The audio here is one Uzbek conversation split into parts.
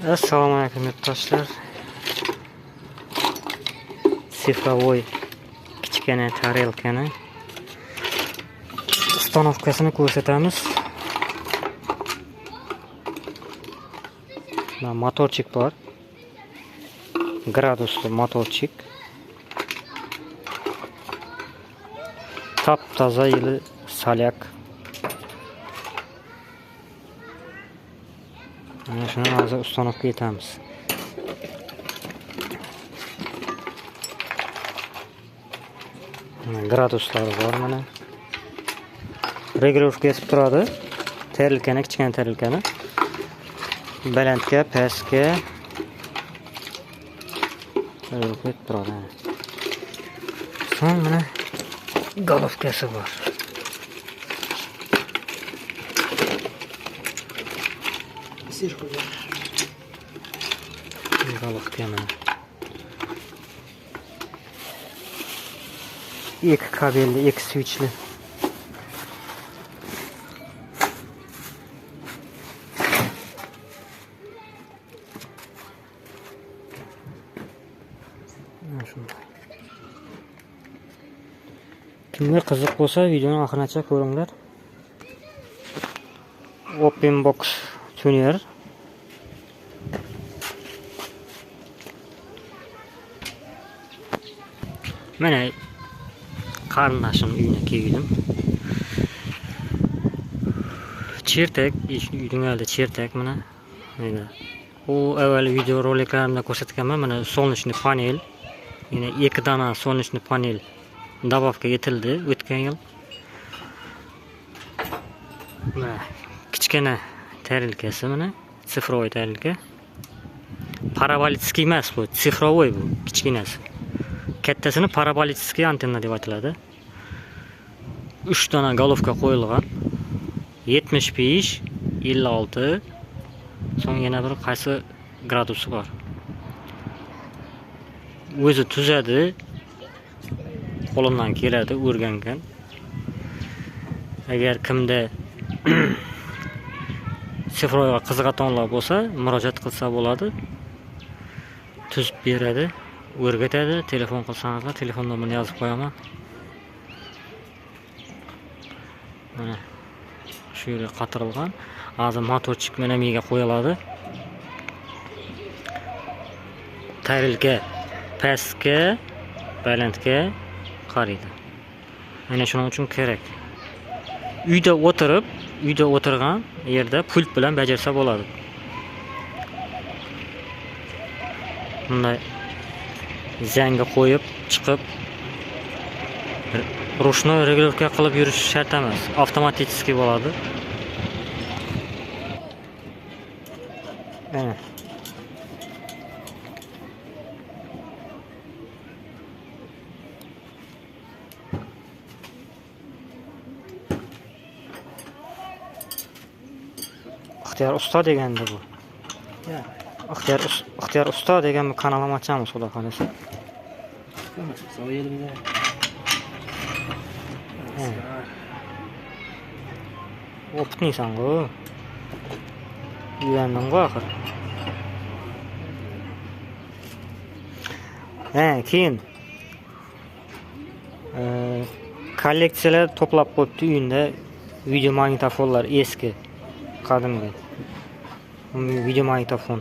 Assalomu alaykum yurtdoshlar. Sifrovoy kichkina tarelkani ustanovkasini ko'rsatamiz. Motorchik bor. Gradusli motorchik. Top-toza yili salyak. Mana shuni hozir ustanovga yetamiz. Graduslari bor mana. Regulovka etib turadi. Terilkani, kichkina terilkani. Balandga, pastga regulovka etib turadi. So'ng mana golovkasi bor. Golovka mana. İki kabelli, iki switchli. Kimga qiziq bo'lsa, videoni oxirigacha ko'ringlar. Open box tuner. Mana qarindoshim uyine keldim. Chertak, uyning oldida chertak mana. U avval video roliklarimda ko'rsatganman. Mana solnechniy panel. Yana 2 dona solnechniy panel добавка etildi o'tgan yil. Mana kichkina tarelkasi mana, sifrovoy tarelka. Parabolitskiy emas bu, sifrovoy bu, kichkinasi. Kattasini parabolitskiy antenna deb ataladi. 3 dona golovka qo'yilgan. 75, 56. So'ng yana bir qaysi gradusi bor. O'zi tuzadi. Qo'limdan keladi, o'rgangan. Agar kimda sifrovoyga qiziqatonlar bo'lsa, murojaat qilsa bo'ladi. Tuzib beradi, o'rgatadi. Telefon qilsangizlar, telefon nomerini yozib qo'yaman. Mana shu yerga qatirilgan. Hozir motorchik mana mega qo'yiladi. Tarelka pastga, balandga qaraydi. Mana shuning uchun kerak. Uyda o'tirgan yerda pult bilan bajarsa bo'ladi. Bunday zangga qo'yib, chiqib rushnoy regulovka qilib yurish shart emas. Avtomatik bo'ladi. Mana İxtiyor usta degandi bu. İxtiyor usta degan bir kanal ochamiz, xudo xolasa. Opitniysan-ku. Uyanding-ku axir. Keyin kolleksiyalar to'plab qo'yibdi uyinda. Video magnitofonlar eski, qadimgi. Video magnitofon,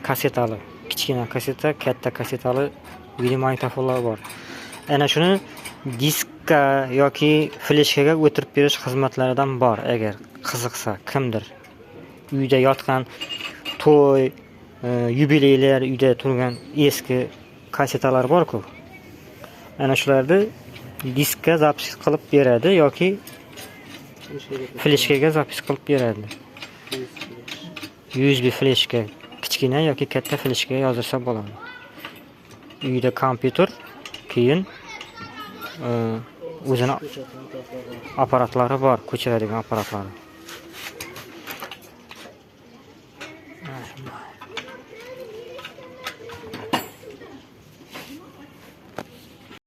kasetali, kichkina kaseta, katta kasetali video magnitofonlar bor. Ana shuni diskka yoki fleshkaga o'tirib berish xizmatlaridan bor. Agar qiziqsa kimdir, uyda yotgan to'y, yubileylar, uyda turgan eski kasetalar bor-ku. Ana shularni diskka zapis qilib beradi yoki fleshkaga zapis qilib beradi. USB fleshka, kichkina yoki katta fleshkaga yozdirsa bo'ladi. Uyda kompyuter, keyin o'zini apparatlari bor, ko'chiradigan apparatlari.